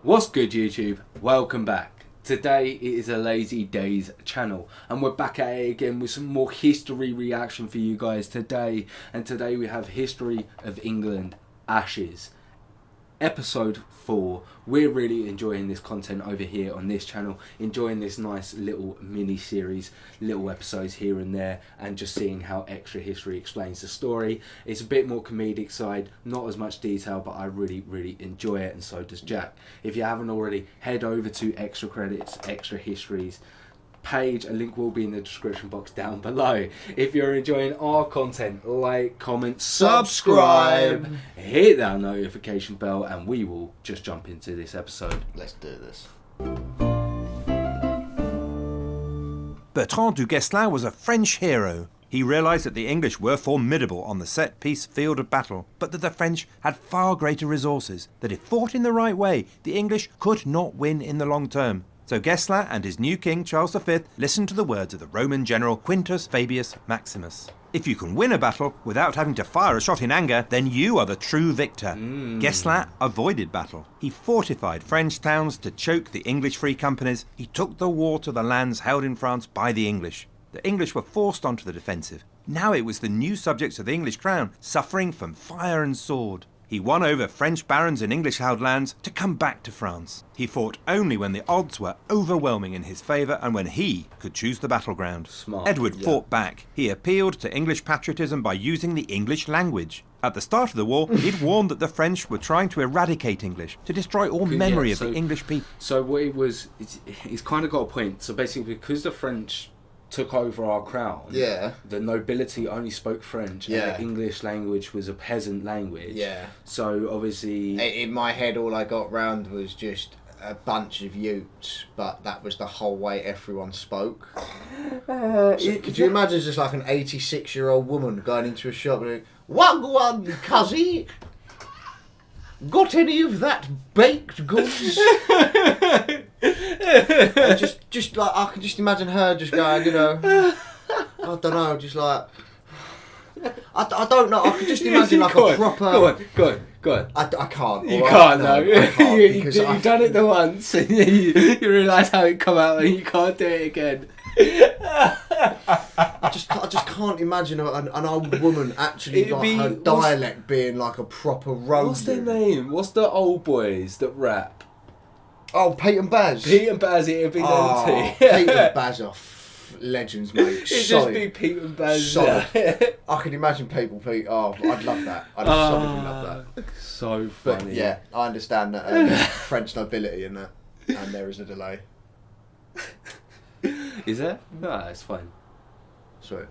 What's good, YouTube? Welcome back. Today it is a LazyDaze channel and we're back at it again with some more history reaction for you guys today. And today we have History of England Ashes. Episode 4. We're really enjoying this content over here on this channel, enjoying this nice little mini series, little episodes here and there, and just seeing how Extra History explains the story. It's a bit more comedic side, not as much detail, but I really enjoy it, and so does Jack. If you haven't already, head over to ExtraCredits, Extra Histories page. A link will be in the description box down below. If you're enjoying our content, like, comment, subscribe, hit that notification bell, and we will just jump into this episode. Let's do this. Bertrand du Guesclin was a French hero. He realised that the English were formidable on the set-piece field of battle, but that the French had far greater resources, that if fought in the right way, the English could not win in the long term. So Guesclin and his new king, Charles V, listened to the words of the Roman general Quintus Fabius Maximus. If you can win a battle without having to fire a shot in anger, then you are the true victor. Guesclin avoided battle. He fortified French towns to choke the English free companies. He took the war to the lands held in France by the English. The English were forced onto the defensive. Now it was the new subjects of the English crown, suffering from fire and sword. He won over French barons in English-held lands to come back to France. He fought only when the odds were overwhelming in his favour and when he could choose the battleground. Smart. Edward fought back. He appealed to English patriotism by using the English language. At the start of the war, he'd warned that the French were trying to eradicate English, to destroy all memory of the English people. So what it was, it's kind of got a point. So basically, because the French took over our crown, the nobility only spoke French, and the English language was a peasant language. So obviously, in my head, all I got round was just a bunch of Utes, but that was the whole way everyone spoke. Could you imagine just like an 86-year-old woman going into a shop and "Wagwan, cuzzy, got any of that baked goods?" just like I can just imagine her just going, I don't know, just like I don't know. I can just imagine like a proper. Go on. I can't. You can't, no. You've done it the once, and you realise how it come out, and you can't do it again. I just can't imagine an old woman actually her dialect being like a proper road. What's their name? What's the old boys that rap? Oh, Pete and Baz. Pete and Baz, it'd be them too. Pete and Baz are legends, mate. It'd just be Pete and Baz. Solid. I can imagine Pete. Oh, I'd love that. I'd solidly love that. So funny. But yeah, I understand that French nobility in that, and there is a delay. Is there? No, it's fine. Sorry.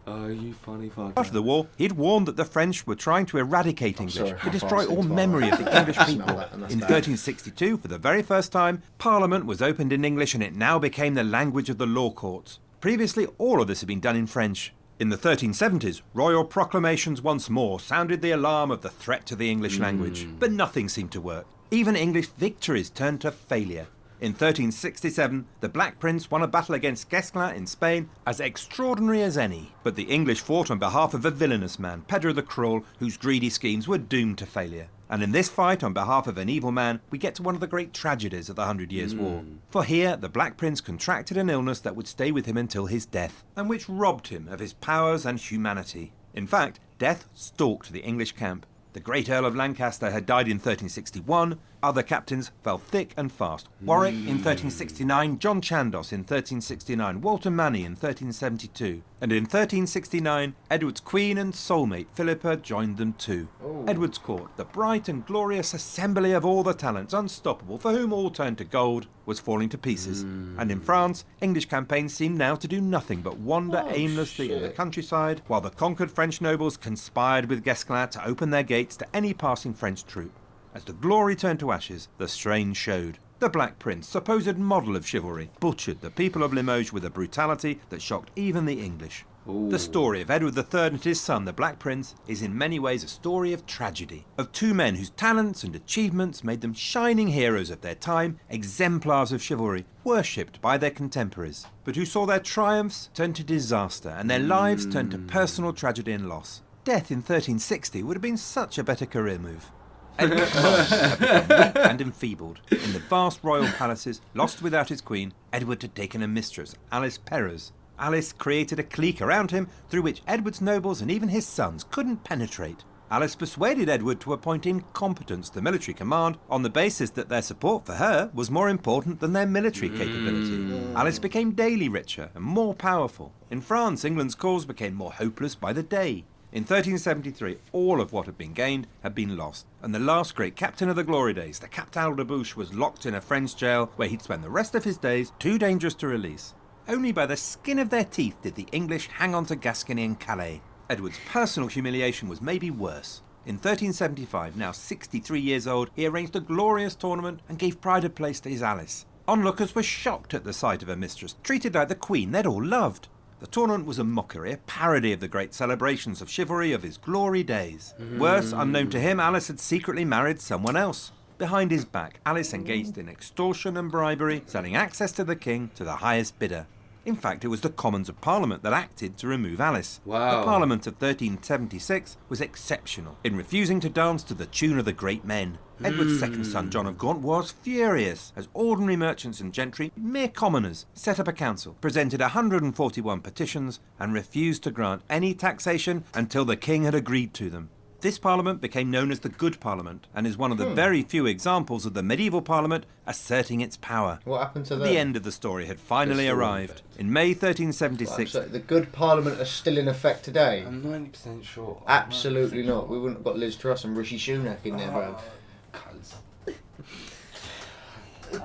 Oh, you funny fucker. After the war, he'd warned that the French were trying to eradicate English, to destroy all memory of the English people. In 1362, for the very first time, Parliament was opened in English and it now became the language of the law courts. Previously, all of this had been done in French. In the 1370s, royal proclamations once more sounded the alarm of the threat to the English language. But nothing seemed to work. Even English victories turned to failure. In 1367, the Black Prince won a battle against Guesclin in Spain as extraordinary as any. But the English fought on behalf of a villainous man, Pedro the Cruel, whose greedy schemes were doomed to failure. And in this fight on behalf of an evil man, we get to one of the great tragedies of the 100 Years' War. For here, the Black Prince contracted an illness that would stay with him until his death, and which robbed him of his powers and humanity. In fact, death stalked the English camp. The great Earl of Lancaster had died in 1361, other captains fell thick and fast. Warwick in 1369, John Chandos in 1369, Walter Manny in 1372, and in 1369, Edward's queen and soulmate Philippa joined them too. Edward's court, the bright and glorious assembly of all the talents, unstoppable, for whom all turned to gold, was falling to pieces. And in France, English campaigns seemed now to do nothing but wander aimlessly in the countryside, while the conquered French nobles conspired with Guesclin to open their gates to any passing French troop. As the glory turned to ashes, the strain showed. The Black Prince, supposed model of chivalry, butchered the people of Limoges with a brutality that shocked even the English. The story of Edward III and his son, the Black Prince, is in many ways a story of tragedy, of two men whose talents and achievements made them shining heroes of their time, exemplars of chivalry, worshipped by their contemporaries, but who saw their triumphs turn to disaster and their lives turn to personal tragedy and loss. Death in 1360 would have been such a better career move. Edward's mind had become weak and enfeebled. In the vast royal palaces, lost without his queen, Edward had taken a mistress, Alice Perrers. Alice created a clique around him through which Edward's nobles and even his sons couldn't penetrate. Alice persuaded Edward to appoint incompetents to military command on the basis that their support for her was more important than their military capability. Alice became daily richer and more powerful. In France, England's cause became more hopeless by the day. In 1373, all of what had been gained had been lost, and the last great captain of the glory days, the Captal de Buch, was locked in a French jail where he'd spend the rest of his days too dangerous to release. Only by the skin of their teeth did the English hang on to Gascony and Calais. Edward's personal humiliation was maybe worse. In 1375, now 63 years old, he arranged a glorious tournament and gave pride of place to his Alice. Onlookers were shocked at the sight of a mistress, treated like the queen they'd all loved. The tournament was a mockery, a parody of the great celebrations of chivalry of his glory days. Worse, unknown to him, Alice had secretly married someone else. Behind his back, Alice engaged in extortion and bribery, selling access to the king to the highest bidder. In fact, it was the Commons of Parliament that acted to remove Alice. Wow. The Parliament of 1376 was exceptional in refusing to dance to the tune of the great men. Edward's second son, John of Gaunt, was furious as ordinary merchants and gentry, mere commoners, set up a council, presented 141 petitions and refused to grant any taxation until the king had agreed to them. This parliament became known as the Good Parliament and is one of the very few examples of the medieval parliament asserting its power. What happened to them? The end of the story had finally arrived. In May 1376... So the Good Parliament are still in effect today? I'm 90% sure. Absolutely not. We wouldn't have got Liz Truss and Rishi Sunak in there, bruv.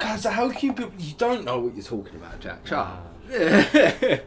Cuz how can you don't know what you're talking about, Jack. Shut up.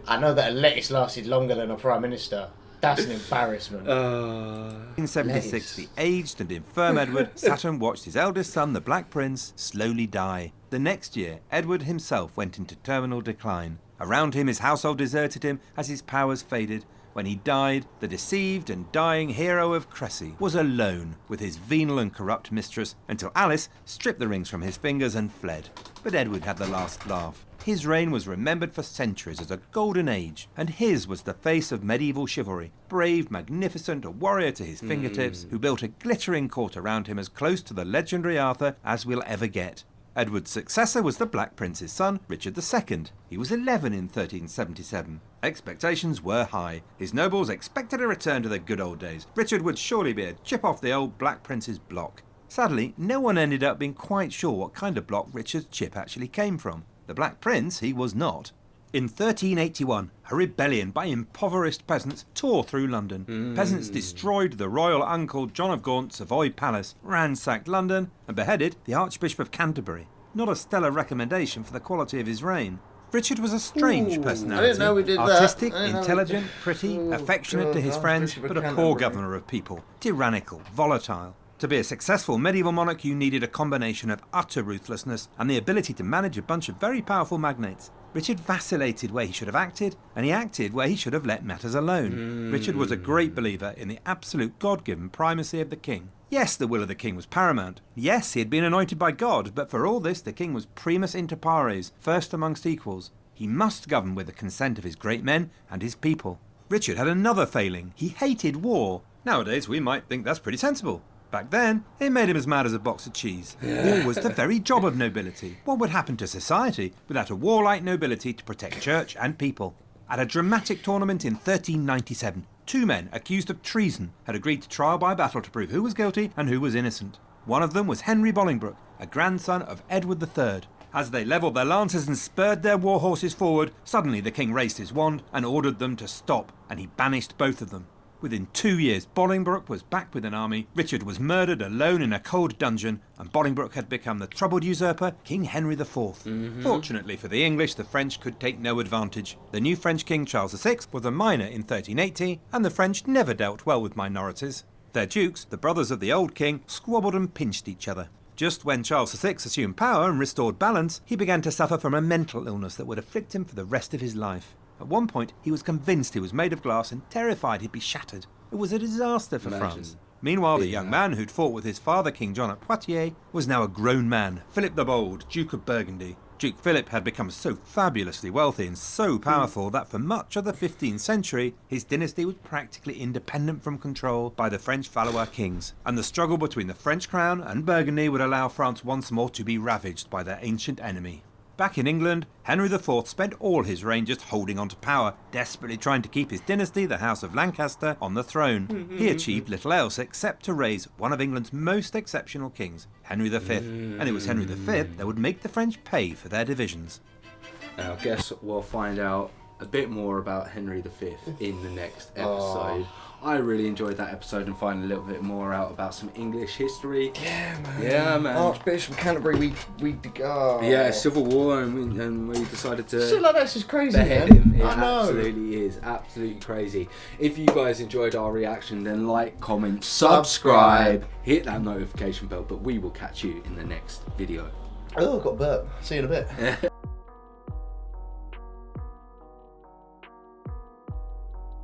I know that a lettuce lasted longer than a Prime Minister. That's an embarrassment. In 1776, the aged and infirm Edward sat and watched his eldest son, the Black Prince, slowly die. The next year, Edward himself went into terminal decline. Around him, his household deserted him as his powers faded. When he died, the deceived and dying hero of Cressy was alone with his venal and corrupt mistress until Alice stripped the rings from his fingers and fled. But Edward had the last laugh. His reign was remembered for centuries as a golden age, and his was the face of medieval chivalry. Brave, magnificent, a warrior to his fingertips, who built a glittering court around him as close to the legendary Arthur as we'll ever get. Edward's successor was the Black Prince's son, Richard II. He was 11 in 1377. Expectations were high. His nobles expected a return to the good old days. Richard would surely be a chip off the old Black Prince's block. Sadly, no one ended up being quite sure what kind of block Richard's chip actually came from. The Black Prince he was not. In 1381, a rebellion by impoverished peasants tore through London. Peasants destroyed the royal uncle John of Gaunt's Savoy Palace, ransacked London, and beheaded the Archbishop of Canterbury. Not a stellar recommendation for the quality of his reign. Richard was a strange personality. I didn't know we did that. Artistic, intelligent, pretty, affectionate to his friends, but a poor governor of people. Tyrannical, volatile. To be a successful medieval monarch, you needed a combination of utter ruthlessness and the ability to manage a bunch of very powerful magnates. Richard vacillated where he should have acted, and he acted where he should have let matters alone. Richard was a great believer in the absolute God-given primacy of the king. Yes, the will of the king was paramount. Yes, he had been anointed by God, but for all this, the king was primus inter pares, first amongst equals. He must govern with the consent of his great men and his people. Richard had another failing. He hated war. Nowadays, we might think that's pretty sensible. Back then, it made him as mad as a box of cheese. War was the very job of nobility. What would happen to society without a warlike nobility to protect church and people? At a dramatic tournament in 1397, two men accused of treason had agreed to trial by battle to prove who was guilty and who was innocent. One of them was Henry Bolingbroke, a grandson of Edward III. As they levelled their lances and spurred their war horses forward, suddenly the king raised his wand and ordered them to stop, and he banished both of them. Within 2 years, Bolingbroke was back with an army, Richard was murdered alone in a cold dungeon, and Bolingbroke had become the troubled usurper, King Henry IV. Fortunately for the English, the French could take no advantage. The new French King Charles VI was a minor in 1380, and the French never dealt well with minorities. Their dukes, the brothers of the old king, squabbled and pinched each other. Just when Charles VI assumed power and restored balance, he began to suffer from a mental illness that would afflict him for the rest of his life. At one point, he was convinced he was made of glass and terrified he'd be shattered. It was a disaster for France. Meanwhile, the young man who'd fought with his father, King John at Poitiers, was now a grown man, Philip the Bold, Duke of Burgundy. Duke Philip had become so fabulously wealthy and so powerful that for much of the 15th century, his dynasty was practically independent from control by the French Valois kings, and the struggle between the French crown and Burgundy would allow France once more to be ravaged by their ancient enemy. Back in England, Henry IV spent all his reign just holding on to power, desperately trying to keep his dynasty, the House of Lancaster, on the throne. He achieved little else except to raise one of England's most exceptional kings, Henry V, and it was Henry V that would make the French pay for their divisions. Now, I guess we'll find out a bit more about Henry V in the next episode. I really enjoyed that episode and finding a little bit more out about some English history. Yeah, man. Yeah, man. Archbishop of Canterbury, Yeah, Civil War, and we decided to shit like that's just crazy, behead man. him. It I know. absolutely is. Absolutely crazy. If you guys enjoyed our reaction, then like, comment, subscribe, hit that notification bell, but we will catch you in the next video. Oh, I've got a burp. See you in a bit.